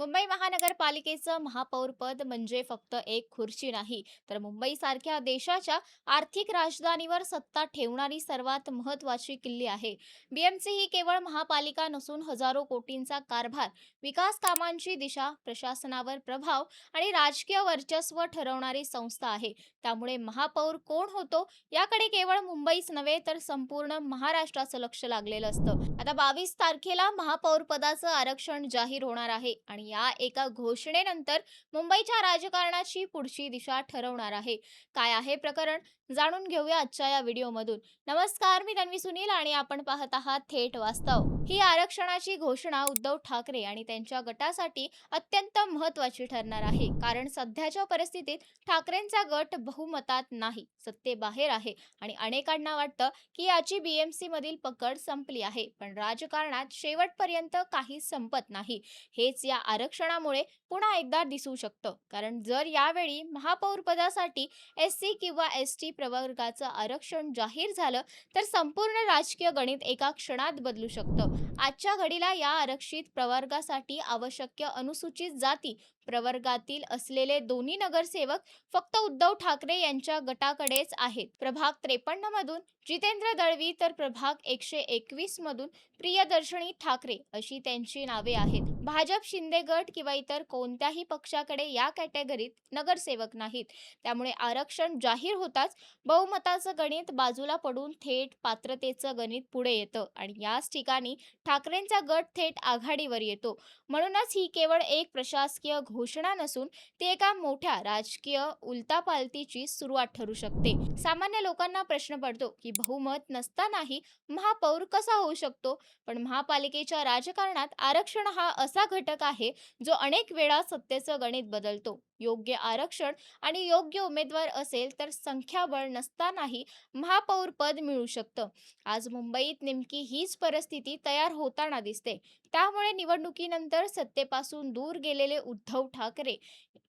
मुंबई महानगरपालिकेचं महापौरपद म्हणजे फक्त एक खुर्ची नाही, तर मुंबईसारख्या देशाच्या आर्थिक राजधानीवर सत्ता ठेवणारी सर्वात महत्त्वाची किल्ली आहे. बीएमसी ही केवळ महापालिका नसून हजारो कोटींचा कारभार, विकास कामांची दिशा, प्रशासनावर प्रभाव आणि राजकीय वर्चस्व ठरवणारी संस्था आहे. त्यामुळे महापौर कोण होतो याकडे केवळ मुंबईच नव्हे तर संपूर्ण महाराष्ट्राचं लक्ष लागलेलं असतं. आता 22 तारखेला महापौर पदाचं आरक्षण जाहीर होणार आहे आणि या एका घोषणेनंतर मुंबईच्या राजकारणाची पुढची दिशा ठरवणार आहे. काय आहे प्रकरण जाणून घेऊया आजच्या या व्हिडिओमधून. नमस्कार, मी तन्वी सुनील आणि आपण पाहत आहात थेट वास्तव. ही आरक्षणाची घोषणा उद्धव ठाकरे आणि त्यांच्या गटासाठी अत्यंत महत्त्वाची ठरणार आहे, कारण सध्याच्या परिस्थितीत ठाकरेंचा गट बहुमतात नाही, सत्तेबाहेर आहे आणि अनेकांना वाटतं की याची बीएमसी मधील पकड संपली आहे, पण राजकारणात शेवटपर्यंत काही संपत नाही. हेच या आरक्षणामुळे पुन्हा एकदा दिसू शकतं, कारण जर यावेळी महापौर पदासाठी एससी किंवा एसटी प्रवर्गाचं आरक्षण जाहीर झालं तर संपूर्ण राजकीय गणित एका क्षणात बदलू शकतं. आजच्या घडीला या आरक्षित प्रवर्गासाठी आवश्यक अनुसूचित जाती प्रवर्गातील असलेले दोन्ही नगरसेवक फक्त उद्धव ठाकरे यांच्या गटाकडेच आहेत. प्रभाग 53 मधून जितेंद्र दळवी तर प्रभाग 121 मधून प्रियदर्शनी ठाकरे अशी त्यांची नावे आहेत. भाजप, शिंदे गट किंवा इतर कोणत्याही पक्षाकडे या कॅटेगरीत नगरसेवक नाहीत. त्यामुळे आरक्षण जाहीर होताच बहुमताचं गणित बाजूला पडून थेट पात्रतेचं गणित पुढे येतं आणि याच ठिकाणी ठाकरेंचा गट थेट आघाडीवर येतो. म्हणूनच ही केवळ एक प्रशासकीय घोषणा नसून ती एका मोठ्या राजकीय उलथापालथीची सुरुवात ठरू शकते. सामान्य लोकांना प्रश्न पडतो की बहुमत नसतानाही महापौर कसा होऊ शकतो? पण महापालिकेच्या राजकारणात आरक्षण हा असा घटक आहे जो अनेक वेळा सत्तेचं गणित बदलतो. योग्य आरक्षण आणि योग्य उमेदवार असेल तर संख्याबळ नसतानाही महापौर पद मिळू शकतं. आज मुंबईत नेमकी हीच परिस्थिती तयार होताना दिसते. त्यामुळे निवडणुकीनंतर सत्तेपासून दूर गेलेले उद्धव ठाकरे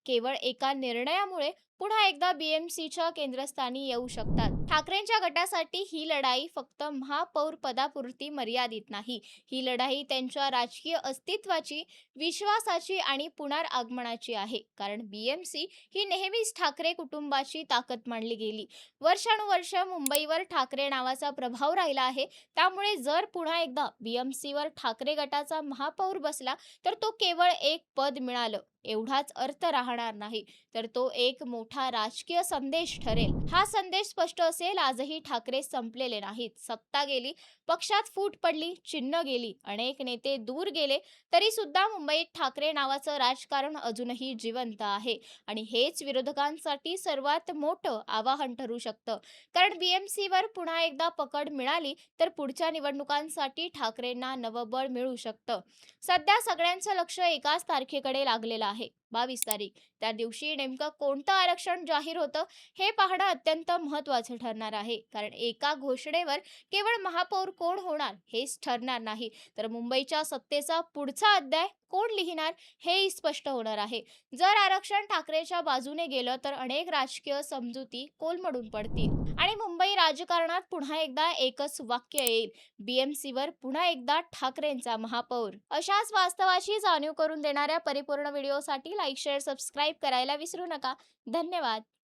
केवळ एका निर्णयामुळे पुन्हा एकदा बीएमसीच्या केंद्रस्थानी येऊ शकतात. ठाकरेंच्या गटासाठी ही लढाई फक्त महापौर पदापुरती मर्यादित नाही. ही लढाई त्यांच्या राजकीय अस्तित्वाची, विश्वासाची आणि पुनरागमनाची आहे. कारण बीएमसी ही नेहमीच ठाकरे कुटुंबाची ताकद मानली गेली. वर्षानुवर्ष मुंबईवर ठाकरे नावाचा प्रभाव राहिला आहे. त्यामुळे जर पुन्हा एकदा बीएमसीवर ठाकरे गटाचा महापौर बसला तर तो केवळ एक पद मिळालं एवढाच अर्थ राहणार नाही, तर तो एक मोठा राजकीय संदेश ठरेल. हा संदेश स्पष्ट असेल, आजही ठाकरे संपलेले नाहीत. सत्ता गेली, पक्षात फूट पडली, चिन्ह गेली, अनेक नेते दूर गेले, तरी सुद्धा मुंबईत ठाकरे नावाचं राजकारण अजूनही जिवंत आहे आणि हेच विरोधकांसाठी सर्वात मोठं आवाहन ठरू शकतं. कारण बीएमसीवर पुन्हा एकदा पकड मिळाली तर पुढच्या निवडणुकांसाठी ठाकरेंना नवबळ मिळू शकतं. सध्या सगळ्यांचं लक्ष एकाच तारखेकडे लागलेलं आहे, 22 तारीख. त्या दिवशी नेमकं कोणतं आरक्षण जाहीर होतं हे पाहणं अत्यंत महत्त्वाचं ठरणार आहे. कारण एका घोषणेवर केवळ महापौर कोण होणार हेच ठरणार नाही, तर मुंबईच्या सत्तेचा पुढचा अध्याय कोण लिहिणार हेही स्पष्ट होणार आहे. जर आरक्षण ठाकरेच्या बाजूने गेलं तर अनेक राजकीय समजुती कोलमडून पडतील आणि मुंबई राजकारणात पुन्हा एकदा एकच वाक्य येईल, बीएमसीवर पुन्हा एकदा ठाकरेंचा महापौर. अशाच वास्तवाची जाणीव करून देणाऱ्या परिपूर्ण व्हिडिओसाठी लाईक, शेअर, सबस्क्राईब करायला विसरू नका. धन्यवाद.